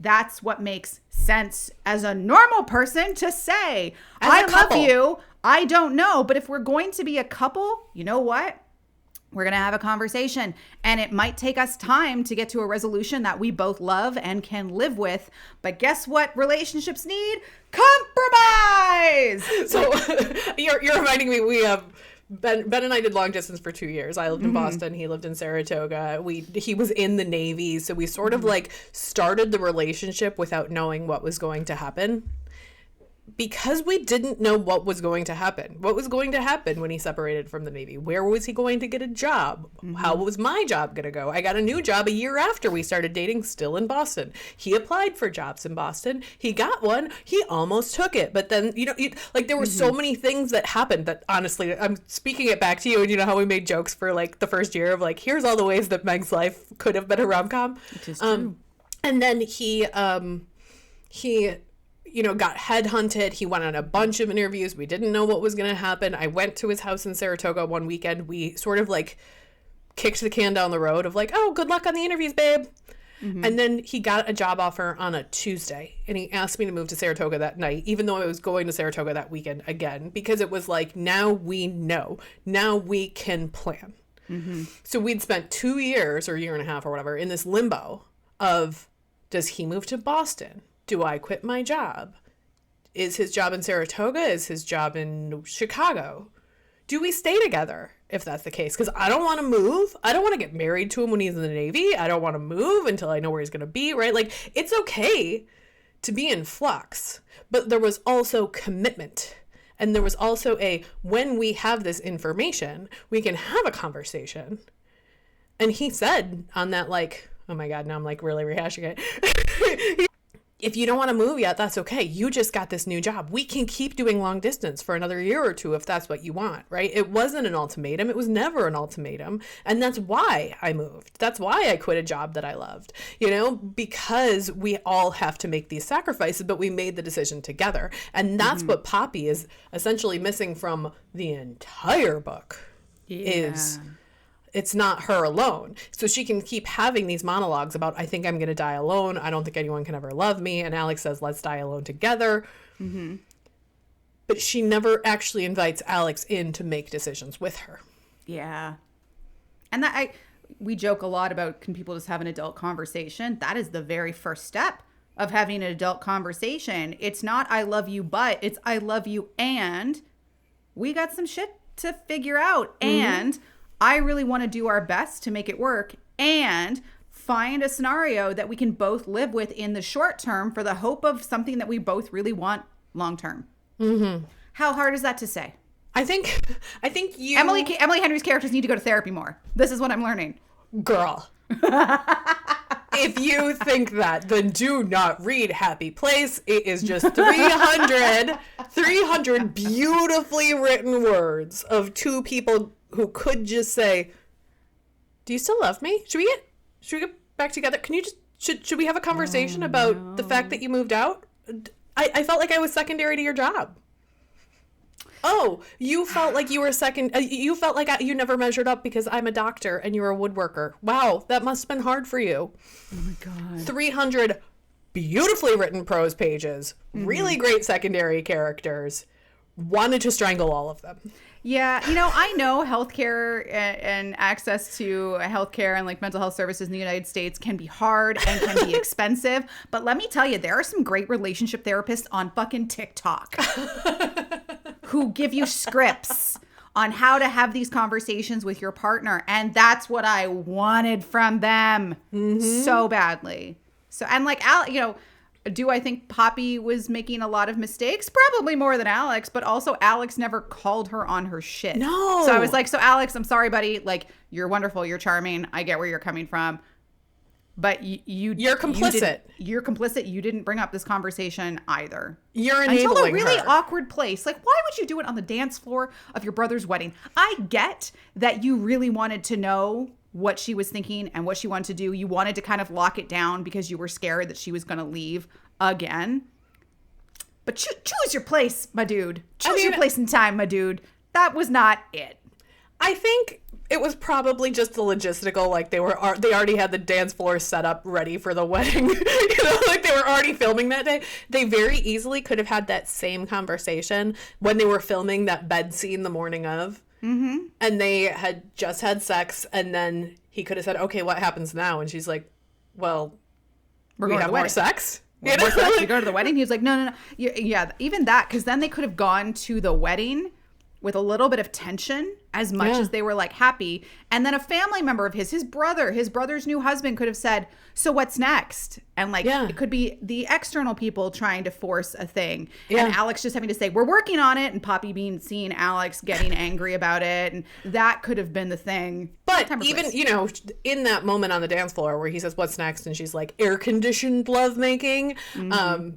That's what makes sense as a normal person to say. I love you. I don't know. But if we're going to be a couple, you know what? We're going to have a conversation, and it might take us time to get to a resolution that we both love and can live with. But guess what relationships need? Compromise. So you're reminding me, we have Ben and I did long distance for 2 years. I lived in Boston. He lived in Saratoga. He was in the Navy. So we sort of like started the relationship without knowing what was going to happen. Because we didn't know what was going to happen. What was going to happen when he separated from the Navy? Where was he going to get a job? How was my job going to go? I got a new job a year after we started dating, still in Boston. He applied for jobs in Boston. He got one. He almost took it. But then, there were so many things that happened that, honestly, I'm speaking it back to you. And you know how we made jokes for like the first year of like, here's all the ways that Meg's life could have been a rom-com. Which is true. And then he got headhunted. He went on a bunch of interviews. We didn't know what was going to happen. I went to his house in Saratoga one weekend. We sort of like kicked the can down the road of like, oh, good luck on the interviews, babe. And then he got a job offer on a Tuesday, and he asked me to move to Saratoga that night, even though I was going to Saratoga that weekend again, because it was like, now we know. Now we can plan. So we'd spent 2 years or a year and a half or whatever in this limbo of, does he move to Boston? Do I quit my job? Is his job in Saratoga? Is his job in Chicago? Do we stay together if that's the case? Because I don't want to move. I don't want to get married to him when he's in the Navy. I don't want to move until I know where he's going to be, right? Like, it's okay to be in flux, but there was also commitment. And there was also when we have this information, we can have a conversation. And he said on that, like, oh my God, now I'm like really rehashing it. If you don't want to move yet, that's okay. You just got this new job. We can keep doing long distance for another year or two if that's what you want, right? It wasn't an ultimatum. It was never an ultimatum. And that's why I moved. That's why I quit a job that I loved, because we all have to make these sacrifices, but we made the decision together. And that's what Poppy is essentially missing from the entire book is... It's not her alone. So she can keep having these monologues about, I think I'm going to die alone. I don't think anyone can ever love me. And Alex says, let's die alone together. But she never actually invites Alex in to make decisions with her. Yeah. And we joke a lot about, can people just have an adult conversation? That is the very first step of having an adult conversation. It's not I love you, but it's I love you and we got some shit to figure out. And I really want to do our best to make it work and find a scenario that we can both live with in the short term for the hope of something that we both really want long term. How hard is that to say? I think you... Emily Henry's characters need to go to therapy more. This is what I'm learning. Girl. If you think that, then do not read Happy Place. It is just 300 beautifully written words of two people who could just say, do you still love me? Should we get back together? Can you just, should we have a conversation about the fact that you moved out? I felt like I was secondary to your job. Oh, you felt like you were you felt like you never measured up because I'm a doctor and you're a woodworker. Wow, that must have been hard for you. Oh my God. 300 beautifully written prose pages, really great secondary characters. Wanted to strangle all of them. Yeah, I know healthcare and access to healthcare and like mental health services in the United States can be hard and can be expensive. But let me tell you, there are some great relationship therapists on fucking TikTok who give you scripts on how to have these conversations with your partner. And that's what I wanted from them so badly. So, and like, do I think Poppy was making a lot of mistakes? Probably more than Alex, but also Alex never called her on her shit. No. So I was like, so Alex, I'm sorry, buddy. Like, you're wonderful. You're charming. I get where you're coming from. But you're complicit. You're complicit. You didn't bring up this conversation either. You're enabling until a really her. awkward place. Like, why would you do it on the dance floor of your brother's wedding? I get that you really wanted to know what she was thinking and what she wanted to do. You wanted to kind of lock it down because you were scared that she was going to leave again. But choose your place, my dude. Choose your place and time, my dude. That was not it. I think it was probably just the logistical, like they already had the dance floor set up ready for the wedding. Like they were already filming that day. They very easily could have had that same conversation when they were filming that bed scene the morning of. Mm-hmm. And they had just had sex, and then he could have said, okay, what happens now? And she's like, well, we have more sex. More sex? We go to the wedding? He was like, no. Yeah, even that, because then they could have gone to the wedding with a little bit of tension as much as they were like happy. And then a family member of his brother's new husband could have said, so what's next? And like, it could be the external people trying to force a thing. Yeah. And Alex just having to say, we're working on it. And Poppy being seeing Alex getting angry about it. And that could have been the thing. But even, in that moment on the dance floor where he says, what's next? And she's like, air-conditioned lovemaking,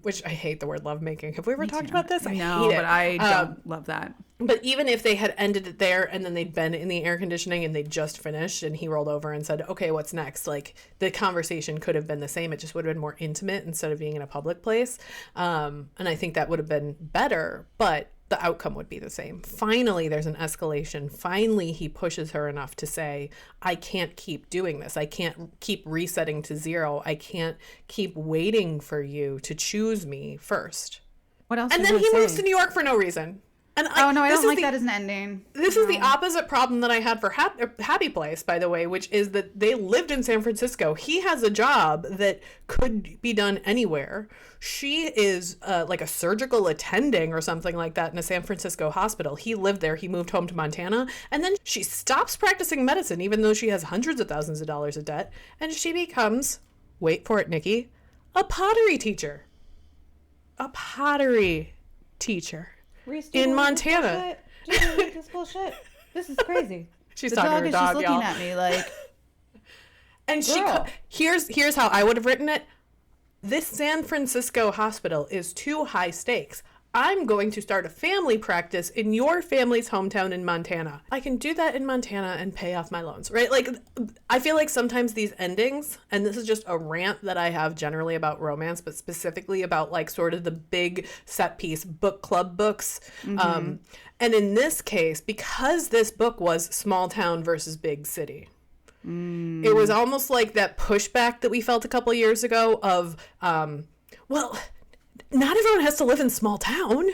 which I hate the word lovemaking. Have we ever talked about this? I hate it. But I don't love that. But even if they had ended it there and then they'd been in the air conditioning and they just finished and he rolled over and said, okay, what's next? Like the conversation could have been the same. It just would have been more intimate instead of being in a public place. And I think that would have been better, but the outcome would be the same. Finally, there's an escalation. Finally, he pushes her enough to say, I can't keep doing this. I can't keep resetting to zero. I can't keep waiting for you to choose me first. What else? And then he moves to New York for no reason. And I don't like that as an ending. This is the opposite problem that I had for Happy Place, by the way, which is that they lived in San Francisco. He has a job that could be done anywhere. She is like a surgical attending or something like that in a San Francisco hospital. He lived there. He moved home to Montana. And then she stops practicing medicine, even though she has hundreds of thousands of dollars of debt. And she becomes, wait for it, Nikki, a pottery teacher. A pottery teacher. In Montana. This bullshit. This is crazy. She's talking to her dog, just looking at me like. And here's how I would have written it. This San Francisco hospital is too high stakes. I'm going to start a family practice in your family's hometown in Montana. I can do that in Montana and pay off my loans, right? Like, I feel like sometimes these endings, and this is just a rant that I have generally about romance, but specifically about like sort of the big set piece book club books. And in this case, because this book was small town versus big city, it was almost like that pushback that we felt a couple years ago of, well, not everyone has to live in small town.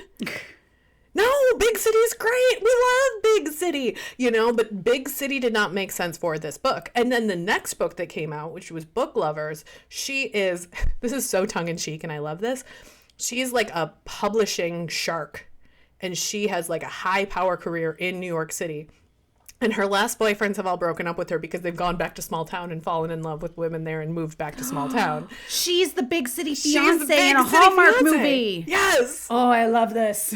No, big city is great. We love big city, but big city did not make sense for this book. And then the next book that came out, which was Book Lovers, this is so tongue in cheek and I love this. She's like a publishing shark and she has like a high power career in New York City. And her last boyfriends have all broken up with her because they've gone back to small town and fallen in love with women there and moved back to small town. She's the big city fiance in a Hallmark movie. Yes. Oh, I love this.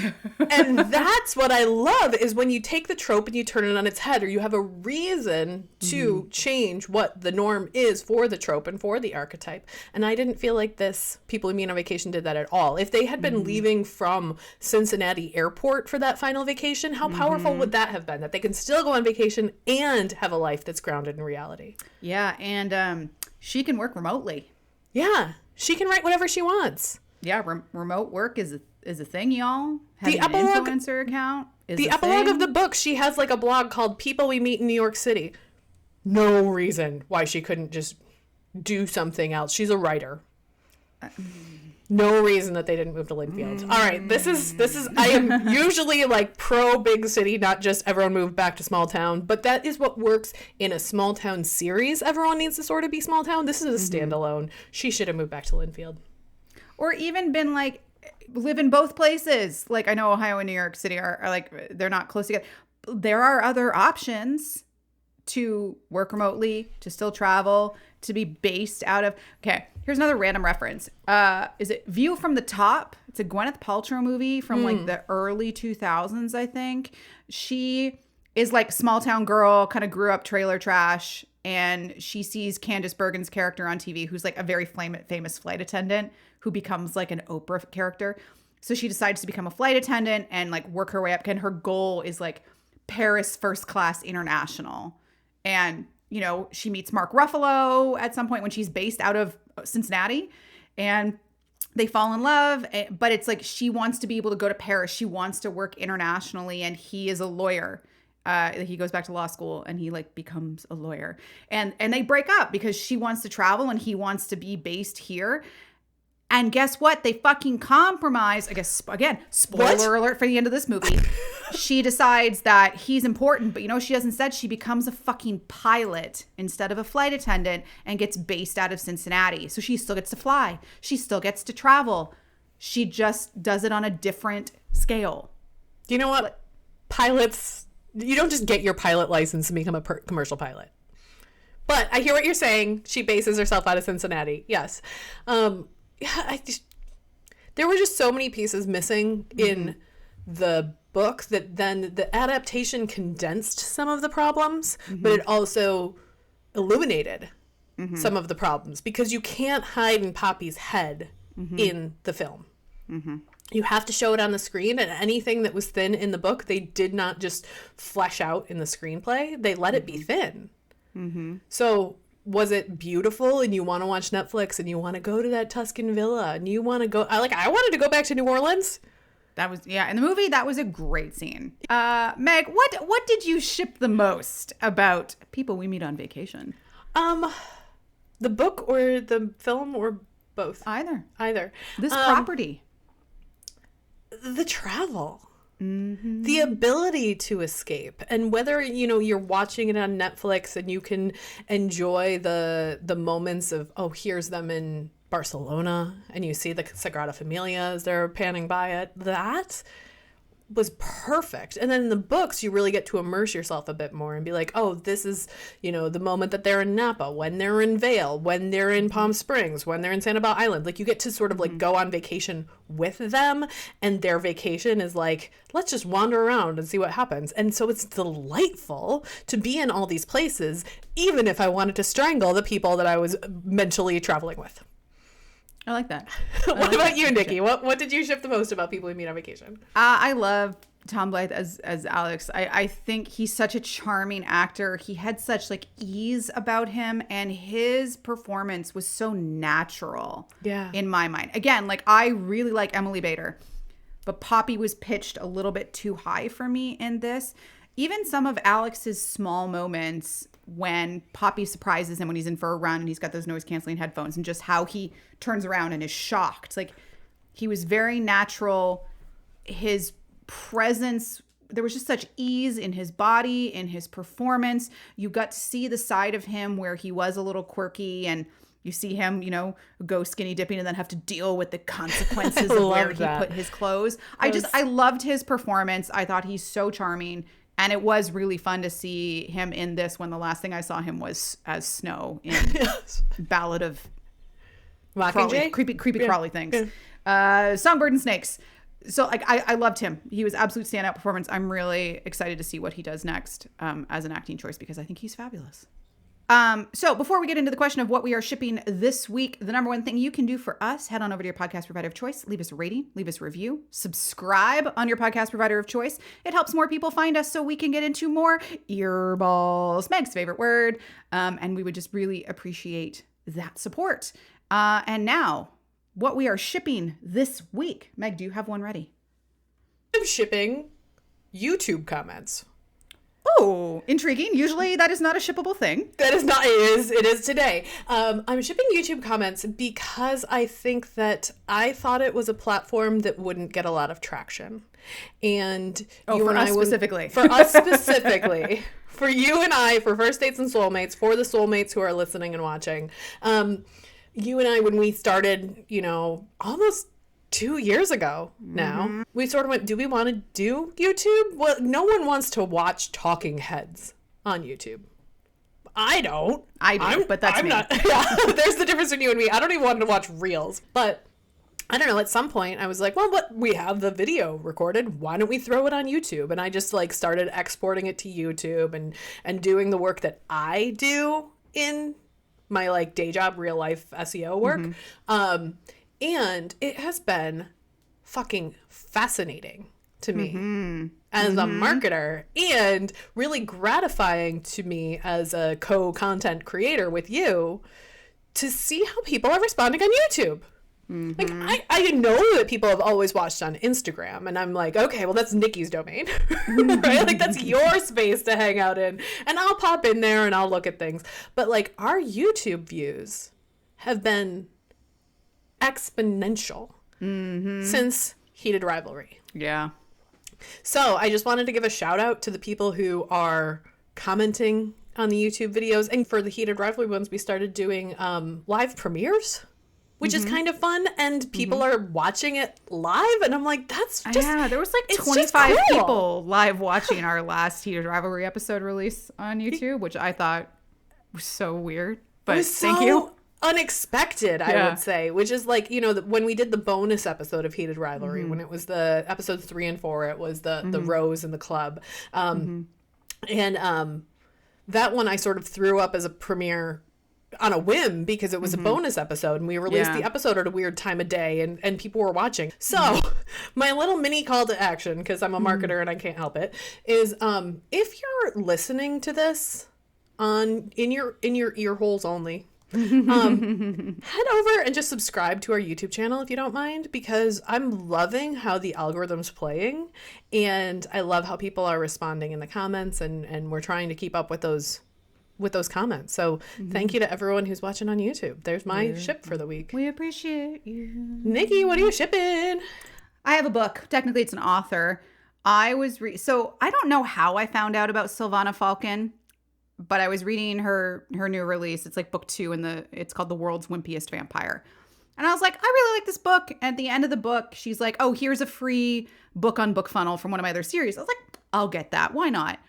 And that's what I love is when you take the trope and you turn it on its head, or you have a reason to change what the norm is for the trope and for the archetype. And I didn't feel like this People Who Meet on Vacation did that at all. If they had been leaving from Cincinnati Airport for that final vacation, how powerful would that have been? That they can still go on vacation and have a life that's grounded in reality. Yeah, and she can work remotely. Yeah, she can write whatever she wants. Yeah, remote work is a thing, y'all. Having an influencer account is the epilogue of the book. She has like a blog called People We Meet in New York City. No reason why she couldn't just do something else. She's a writer. No reason that they didn't move to Linfield. All right, this is I am usually like pro big city, not just everyone moved back to small town, but that is what works in a small town series. Everyone needs to sort of be small town. This is a standalone. She should have moved back to Linfield. Or even been like live in both places. Like I know Ohio and New York City are like they're not close together. There are other options to work remotely, to still travel, to be based out of. Okay, here's another random reference. Is it View from the Top? It's a Gwyneth Paltrow movie from like the early 2000s, I think. She is like small town girl, kind of grew up trailer trash, and she sees Candice Bergen's character on TV, who's like a very famous flight attendant who becomes like an Oprah character. So she decides to become a flight attendant and like work her way up. And her goal is like Paris first class international. And, you know, she meets Mark Ruffalo at some point when she's based out of Cincinnati, and they fall in love. But it's like she wants to be able to go to Paris. She wants to work internationally, and he is a lawyer. He goes back to law school and he like becomes a lawyer, and they break up because she wants to travel and he wants to be based here. And guess what? They fucking compromise. I guess, again, spoiler alert for the end of this movie. She decides that he's important, but you know what she does instead? She becomes a fucking pilot instead of a flight attendant and gets based out of Cincinnati. So she still gets to fly. She still gets to travel. She just does it on a different scale. You know what? Pilots, you don't just get your pilot license and become a commercial pilot. But I hear what you're saying. She bases herself out of Cincinnati. Yes. There were just so many pieces missing in the book that then the adaptation condensed some of the problems, but it also illuminated some of the problems, because you can't hide in Poppy's head in the film. You have to show it on the screen, and anything that was thin in the book, they did not just flesh out in the screenplay. They let it be thin. So was it beautiful, and you want to watch Netflix and you want to go to that Tuscan villa and you want to go, I wanted to go back to New Orleans. That was, yeah, in the movie, that was a great scene. Meg, what did you ship the most about People We Meet on Vacation? The book or the film, or both? Either. This property. The travel. The ability to escape, and whether, you know, you're watching it on Netflix and you can enjoy the moments of, oh, here's them in Barcelona and you see the Sagrada Familia as they're panning by it. That was perfect. And then in the books, you really get to immerse yourself a bit more and be like, oh, this is, you know, the moment that they're in Napa, when they're in Vail, when they're in Palm Springs, when they're in Sanibel Island. Like, you get to sort of like go on vacation with them, and their vacation is like, let's just wander around and see what happens. And so it's delightful to be in all these places, even if I wanted to strangle the people that I was mentally traveling with. I like that. What about you, Nikki? What did you ship the most about People We Meet on Vacation? I love Tom Blythe as Alex. I think he's such a charming actor. He had such like ease about him, and his performance was so natural. Yeah. In my mind. Again, like, I really like Emily Bader, but Poppy was pitched a little bit too high for me in this. Even some of Alex's small moments when Poppy surprises him when he's in for a run and he's got those noise canceling headphones, and just how he turns around and is shocked. Like, he was very natural. His presence, there was just such ease in his body, in his performance. You got to see the side of him where he was a little quirky, and you see him, you know, go skinny dipping and then have to deal with the consequences of where he put his clothes. I loved his performance. I thought he's so charming. And it was really fun to see him in this, when the last thing I saw him was as Snow in Ballad of Crawley, creepy crawly things. Songbird and Snakes. So like, I loved him. He was absolute standout performance. I'm really excited to see what he does next as an acting choice, because I think he's fabulous. So before we get into the question of what we are shipping this week, the number one thing you can do for us, head on over to your podcast provider of choice, leave us a rating, leave us a review, subscribe on your podcast provider of choice. It helps more people find us so we can get into more earballs, Meg's favorite word. And we would just really appreciate that support. And now, what we are shipping this week. Meg, do you have one ready? I'm shipping YouTube comments. Oh, intriguing. Usually that is not a shippable thing. That is not, it is today. I'm shipping YouTube comments because I think that I thought it was a platform that wouldn't get a lot of traction. And for us specifically. For us specifically. For you and I, for First Dates and Soulmates, for the soulmates who are listening and watching. You and I, when we started, you know, almost 2 years ago now, we sort of went, do we want to do YouTube? Well, no one wants to watch talking heads on YouTube. I don't. I do, but that's me. Not, yeah, there's the difference between you and me. I don't even want to watch reels. But I don't know, at some point I was like, well, we have the video recorded. Why don't we throw it on YouTube? And I just like started exporting it to YouTube and doing the work that I do in my like day job, real life SEO work. And it has been fucking fascinating to me as a marketer, and really gratifying to me as a co-content creator with you to see how people are responding on YouTube. Like I know that people have always watched on Instagram, and I'm like, okay, well, that's Nikki's domain, right? Like that's your space to hang out in, and I'll pop in there and I'll look at things. But like our YouTube views have been exponential since Heated Rivalry. Yeah. So I just wanted to give a shout out to the people who are commenting on the YouTube videos, and for the Heated Rivalry ones, we started doing live premieres, which is kind of fun, and people are watching it live, and I'm like, that's just... Yeah, there was like 25 people live watching our last Heated Rivalry episode release on YouTube, which I thought was so weird, but thank you. Unexpected, I would say, which is like, you know, when we did the bonus episode of Heated Rivalry, when it was the episodes 3 and 4, it was the Rose and the Club. And that one I sort of threw up as a premiere on a whim because it was a bonus episode, and we released the episode at a weird time of day, and people were watching. So my little mini call to action, because I'm a marketer and I can't help it, is if you're listening to this in your ear holes only, head over and just subscribe to our YouTube channel if you don't mind, because I'm loving how the algorithm's playing, and I love how people are responding in the comments, and we're trying to keep up with those comments. So thank you to everyone who's watching on YouTube. There's my ship for the week. We appreciate you. Nikki, what are you shipping? I have a book. Technically, it's an author. So I don't know how I found out about Sylvana Falcon, but I was reading her new release. It's like book 2, and it's called The World's Wimpiest Vampire. And I was like, I really like this book. And at the end of the book, she's like, oh, here's a free book on BookFunnel from one of my other series. I was like, I'll get that. Why not?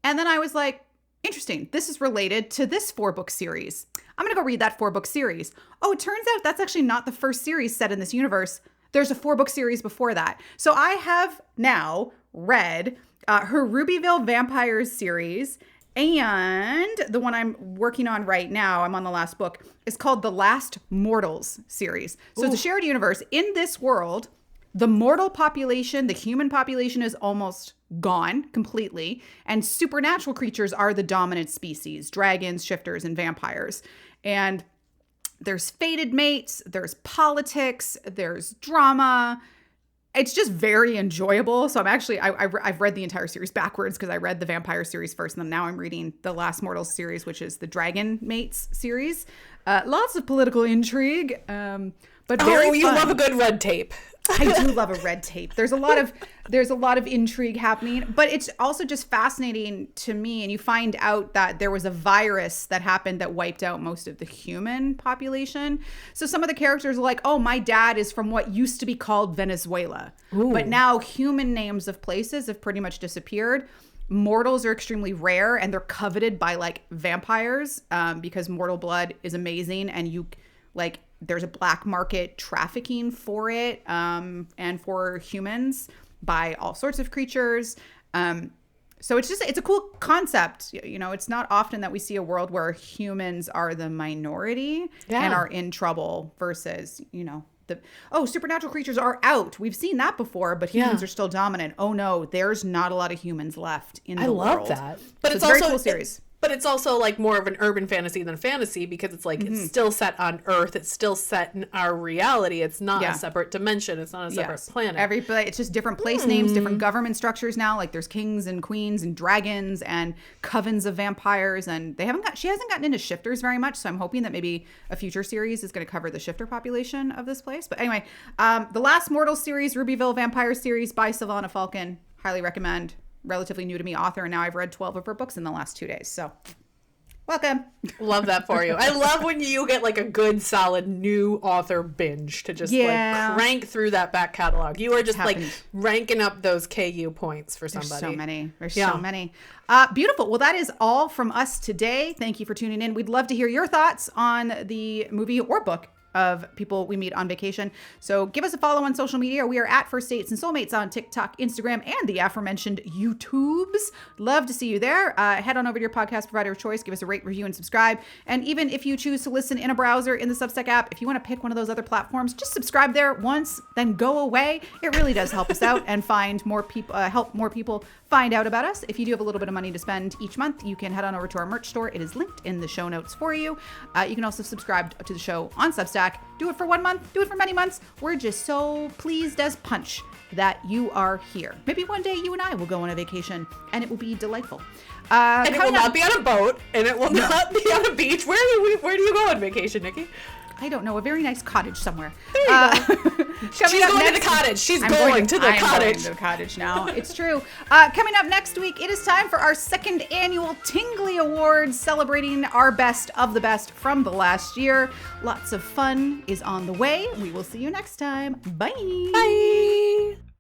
And then I was like, interesting. This is related to this 4-book series. I'm going to go read that 4-book series. Oh, it turns out that's actually not the first series set in this universe. There's a 4-book series before that. So I have now read her Rubyville Vampires series, and the one I'm working on right now, I'm on the last book, is called The Last Mortals series. So it's a shared universe. In this world, the mortal population, the human population, is almost gone completely, and supernatural creatures are the dominant species: dragons, shifters, and vampires. And there's fated mates, there's politics, there's drama. It's just very enjoyable. So I've read the entire series backwards, because I read the vampire series first, and then now I'm reading the Last Mortals series, which is the Dragon Mates series. Lots of political intrigue, but very fun. You love a good red tape. I do love a red tape. There's a lot of intrigue happening, but it's also just fascinating to me. And you find out that there was a virus that happened that wiped out most of the human population. So some of the characters are like, oh, my dad is from what used to be called Venezuela. But now human names of places have pretty much disappeared. Mortals are extremely rare, and they're coveted by like vampires, because mortal blood is amazing, and there's a black market trafficking for it, and for humans by all sorts of creatures. So it's a cool concept. You know, it's not often that we see a world where humans are the minority and are in trouble versus, supernatural creatures are out. We've seen that before, but humans are still dominant. Oh no, there's not a lot of humans left in the world. I love that. But so it's also a very cool series. But it's also like more of an urban fantasy than fantasy, because it's like it's still set on Earth. It's still set in our reality. It's not a separate dimension. It's not a separate planet. It's just different place names, different government structures now. Like there's kings and queens and dragons and covens of vampires, and she hasn't gotten into shifters very much. So I'm hoping that maybe a future series is going to cover the shifter population of this place. But anyway, the Last Mortal series, Rubyville Vampire series by Sylvana Falcon, highly recommend. Relatively new to me author, and now I've read 12 of her books in the last 2 days. So welcome. Love that for you. I love when you get like a good solid new author binge to just like crank through that back catalog. You are just like ranking up those KU points for somebody. There's so many. Beautiful. Well, that is all from us today. Thank you for tuning in. We'd love to hear your thoughts on the movie or book of people we meet on vacation. So give us a follow on social media. We are at First Dates and Soulmates on TikTok, Instagram, and the aforementioned YouTubes. Love to see you there. Head on over to your podcast provider of choice. Give us a rate, review, and subscribe. And even if you choose to listen in a browser in the Substack app, if you want to pick one of those other platforms, just subscribe there once, then go away. It really does help us out and find more people, help more people find out about us. If you do have a little bit of money to spend each month, you can head on over to our merch store. It is linked in the show notes for you. You can also subscribe to the show on Substack. Do it for 1 month, do it for many months. We're just so pleased as punch that you are here. Maybe one day you and I will go on a vacation and it will be delightful. And it will not be on a boat, and it will not be on a beach. Where do you go on vacation, Nikki? I don't know, a very nice cottage somewhere. She's going to the cottage. She's going to the cottage. I'm going to the cottage now. It's true. Coming up next week, it is time for our second annual Tingly Awards, celebrating our best of the best from the last year. Lots of fun is on the way. We will see you next time. Bye. Bye.